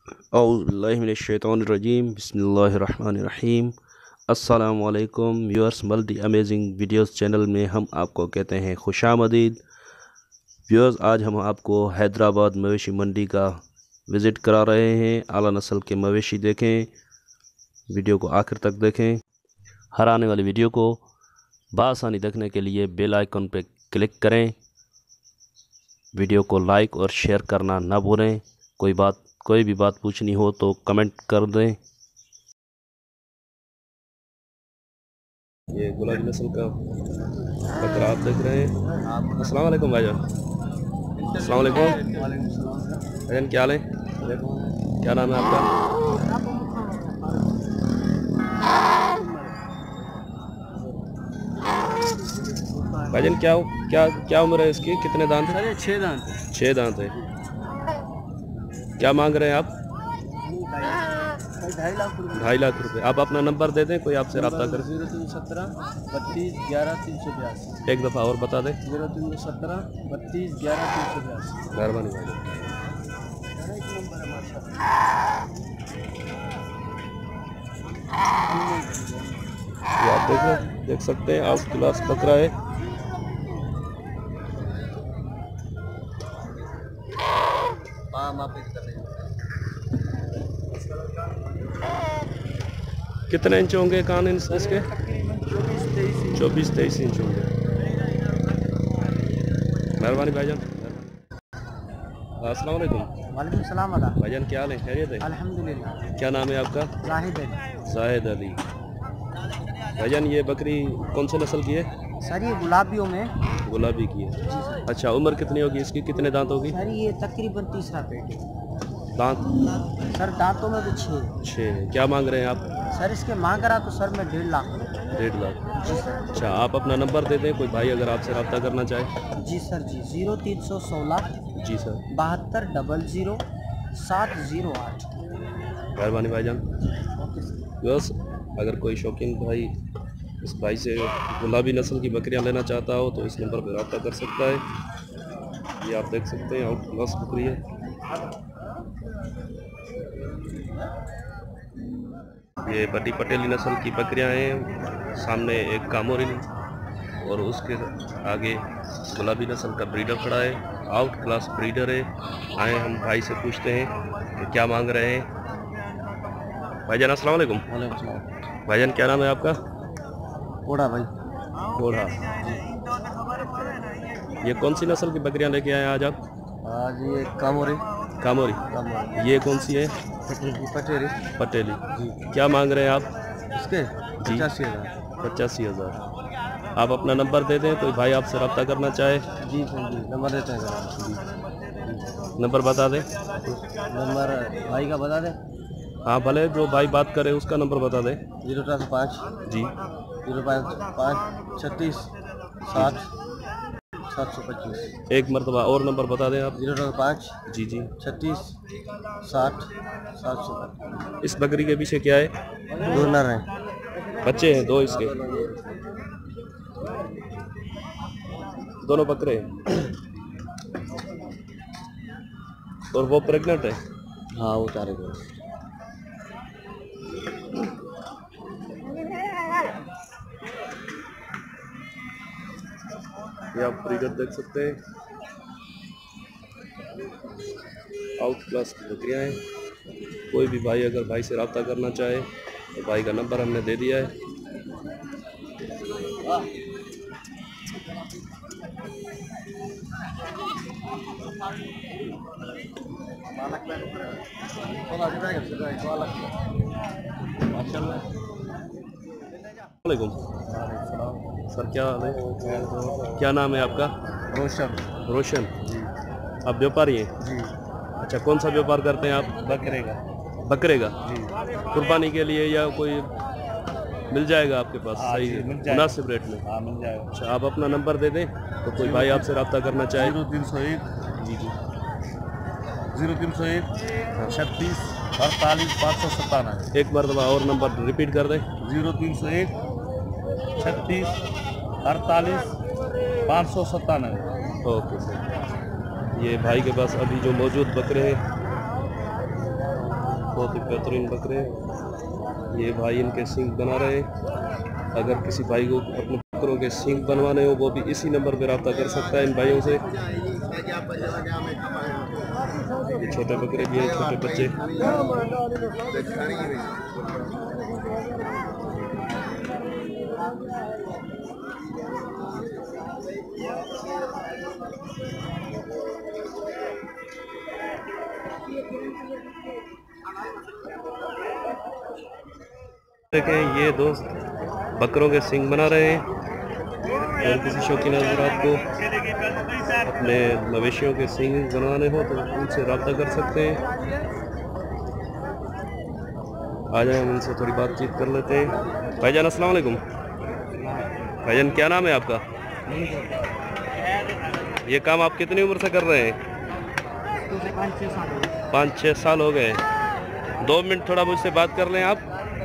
औज़ुबिल्लाहिमिनश्शैतानिर्रजीम बिस्मिल्लाहिर्रहमानिर्रहीम। अस्सलामु अलैकुम viewers, multi amazing videos channel में हम आपको कहते हैं खुशामदीद। व्यूअर्स, आज हम आपको हैदराबाद मवेशी मंडी का विज़िट करा रहे हैं। आला नस्ल के मवेशी देखें, वीडियो को आखिर तक देखें। हर आने वाली वीडियो को बआसानी देखने के लिए बेल आइकन पर क्लिक करें। वीडियो को लाइक और शेयर करना ना भूलें। कोई भी बात पूछनी हो तो कमेंट कर दें। ये गुलाबी नस्ल का बकरा आप देख रहे हैं। अस्सलाम वालेकुम भाईजान। अस्सलाम वालेकुम भाईजान, क्या हाल है? क्या नाम है आपका? भाईजान, क्या क्या क्या उम्र है इसकी? कितने दांत हैं? 6 दांत। 6 दांत है। क्या मांग रहे हैं आप? 2.5 लाख रुपए। आप अपना नंबर दे दें, कोई आपसे रब्ता कर। 0317 32 11 382। एक दफ़ा और बता दें। 0317 32 11 382। मेहरबानी भाई। ये आप देख सकते हैं, आउट क्लास बकरा है। कितने इंच होंगे कान इसके? 24-23 इंच होंगे। मेहरबानी भाईजान। अस्सलाम वालेकुम। वालेकुम सलाम। भाईजान, क्या हाल है? खैरियत है? अल्हम्दुलिल्लाह। क्या नाम है आपका? जाहिद अली। जाहिद अली। भाईजान, ये बकरी कौन से नस्ल की है? सर ये गुलाबियों में गुलाबी की है। अच्छा, उम्र कितनी होगी इसकी? कितने दांत होगी? सर ये तकरीबन तीसरा पेट है। दांत? सर दांतों में भी 6। 6। क्या मांग रहे हैं आप? सर इसके मांग रहा तो सर मैं 1.5 लाख। 1.5 लाख। जी सर। अच्छा, आप अपना नंबर दे दें, कोई भाई अगर आपसे रब्ता करना चाहे। जी सर जी। 0316 जी सर। 72 00 708। मेहरबानी भाईजान। बस, अगर कोई शौकीन भाई इस भाई से गुलाबी नस्ल की बकरियां लेना चाहता हो तो इस नंबर पर रब्ता कर सकता है। ये आप देख सकते हैं, आउट क्लास बकरी है। ये बड़ी पटेली नस्ल की बकरियां हैं। सामने एक कामोरिन और उसके आगे गुलाबी नस्ल का ब्रीडर खड़ा है। आउट क्लास ब्रीडर है। आए हम भाई से पूछते हैं कि क्या मांग रहे हैं। भाईजान, अस्सलाम वालेकुम। भाईजान, क्या नाम है आपका? ओढ़ा भाई। ओढ़ा। ये कौन सी नस्ल की बकरियां लेके आए आज आप? आज ये कामोरी। कामोरी। ये कौन सी है? पटेरी। पटेली जी। क्या मांग रहे हैं आप? इसके 85,000। 85,000। आप अपना नंबर दे दें, कोई भाई आपसे रब्ता करना चाहे। जी सर जी, नंबर देते हैं सर। नंबर बता दें। नंबर भाई का बता दें। हाँ भले, जो भाई बात करे उसका नंबर बता दें। 045 जी। 055 36 60 725। एक मरतबा और नंबर बता दें आप। 055 जी जी। 36 60 725। इस बकरी के पीछे क्या है? 2 नर हैं। बच्चे हैं 2 इसके? दोनों बकरे हैं। और वो प्रेग्नेंट है? हाँ वो 4 हैं। ये आप ब्रीडर देख सकते हैं। आउट क्लास की बकरियाँ हैं। कोई भी भाई अगर भाई से रब्ता करना चाहे तो भाई का नंबर हमने दे दिया है। वालेकुम सर, क्या हाल है? क्या नाम है आपका? रोशन। रोशन। आप व्यापारी हैं? जी। अच्छा, कौन सा व्यापार करते हैं आप? बकरे का। बकरे का? जी। कुर्बानी के लिए या कोई मिल जाएगा आपके पास? सही मुनासिब रेट में? हाँ मिल जाएगा। अच्छा, आप अपना नंबर दे दें तो कोई भाई आपसे रब्ता करना चाहे। 0301 जी जी। 0301 36 48 597। एक मरतबा और नंबर रिपीट कर दें। 0301 36 48 597। Okay sir. ये भाई के पास अभी जो मौजूद बकरे हैं बहुत ही बेहतरीन बकरे हैं। ये भाई इनके सींग बना रहे हैं। अगर किसी भाई को अपने बकरों के सींग बनवाने हो वो भी इसी नंबर पर रब्ता कर सकता है इन भाइयों से। ये छोटे बकरे भी हैं, छोटे बच्चे। देखें ये दोस्त बकरों के सींग बना रहे हैं। और किसी शौकीन हज़रात को अपने मवेशियों के सींग बनवाने हो तो उनसे रब्ता कर सकते हैं। आ जाए हम इनसे थोड़ी बातचीत कर लेते हैं। भाईजान अस्सलाम वालेकुम। भाईजान क्या नाम है आपका? ये काम आप कितनी उम्र से कर रहे हैं? 5-6 साल हो गए। 2 मिनट थोड़ा मुझसे बात कर लें।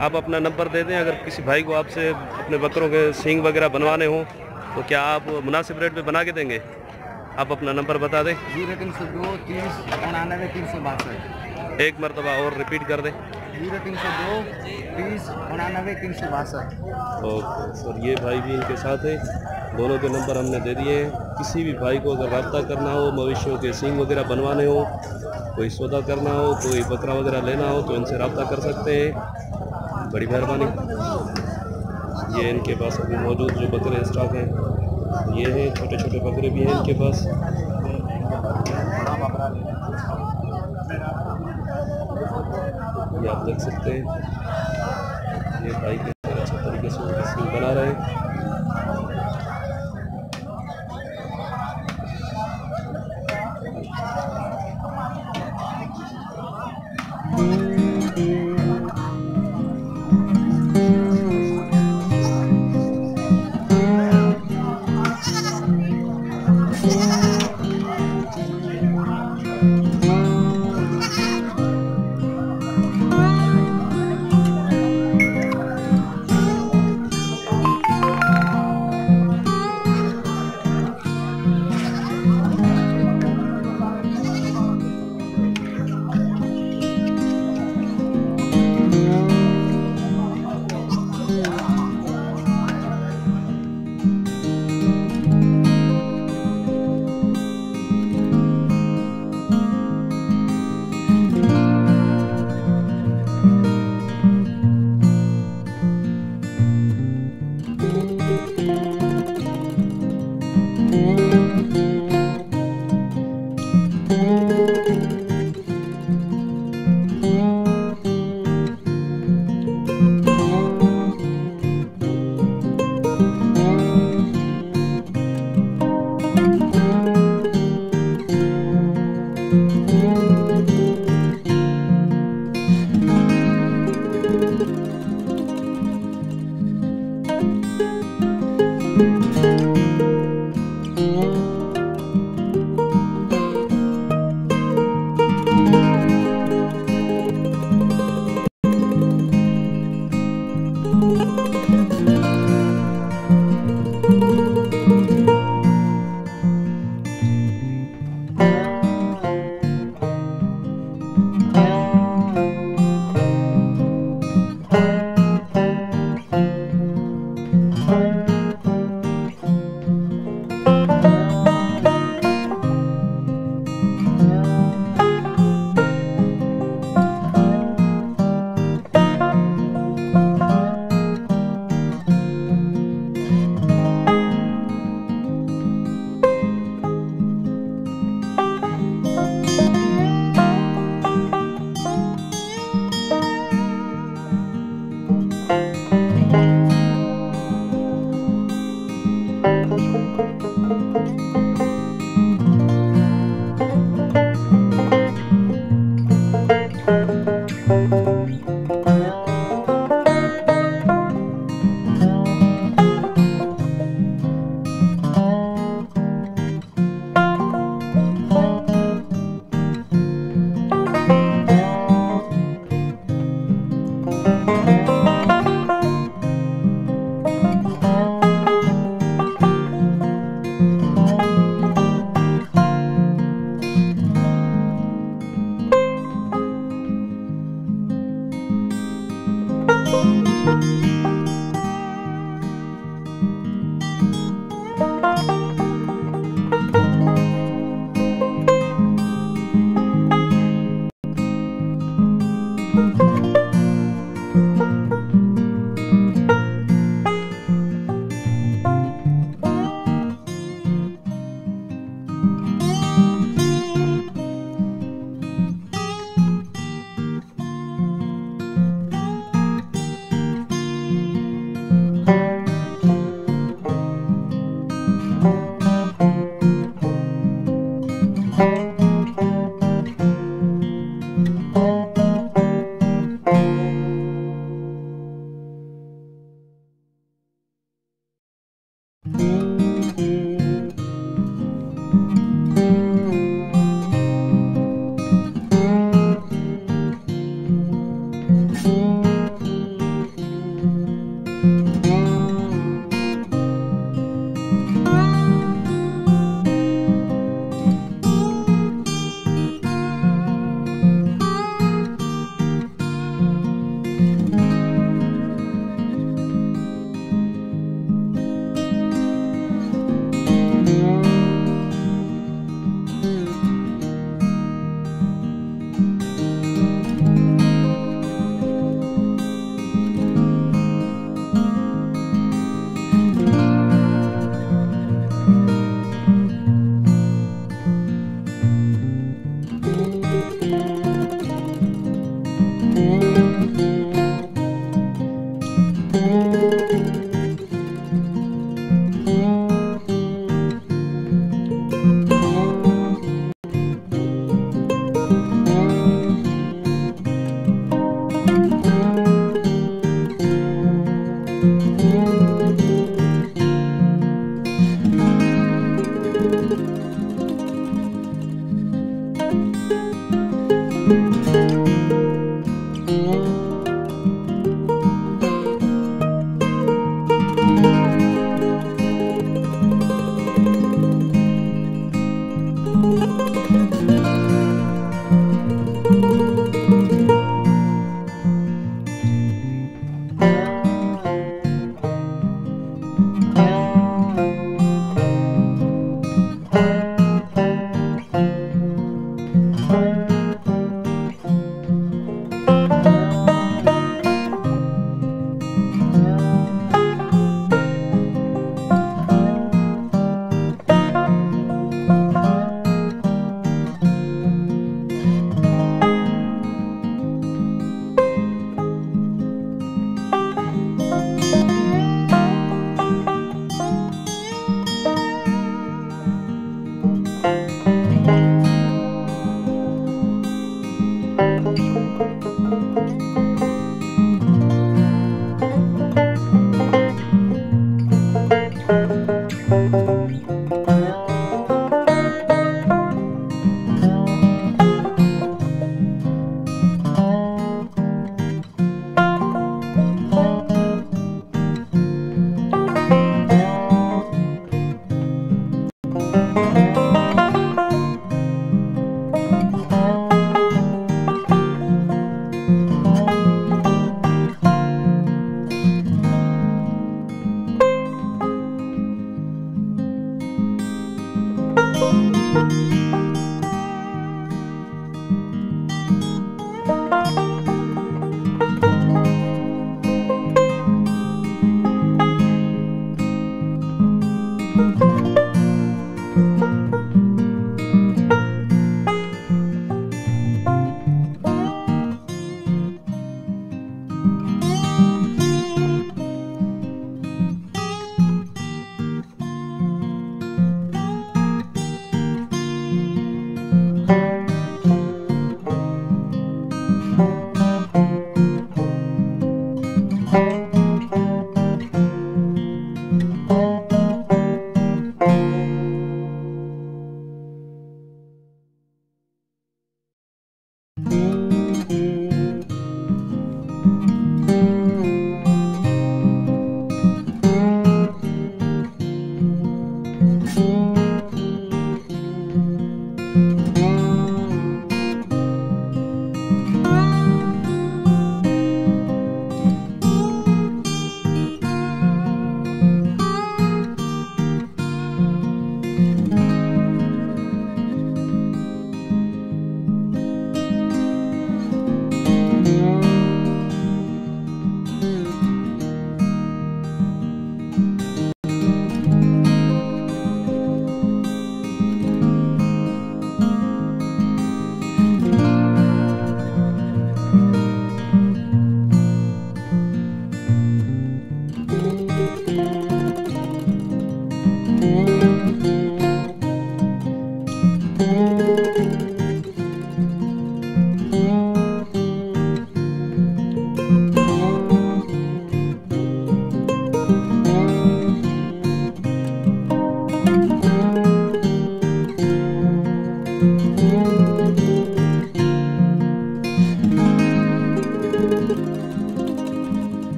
आप अपना नंबर दे दें। अगर किसी भाई को आपसे अपने बकरों के सींग वगैरह बनवाने हो तो क्या आप मुनासिब रेट पे बना के देंगे? आप अपना नंबर बता दें। 0302 30 99 362। एक मरतबा और रिपीट कर दें। 0302 30 99 362। ओके सर, ये भाई भी इनके साथ है। दोनों के नंबर हमने दे दिए हैं। किसी भी भाई को अगर रब्ता करना हो, मवेशियों के सींग वगैरह बनवाने हो, कोई सौदा करना हो, कोई बकरा वगैरह लेना हो तो इनसे रब्ता कर सकते हैं। बड़ी मेहरबानी। ये इनके पास अभी मौजूद जो बकरे स्टॉक हैं ये हैं। छोटे छोटे बकरे भी हैं इनके पास। ये आप देख सकते हैं। ये भाई के अच्छे तरीके से उनके सींग बना रहे हैं।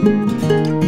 है।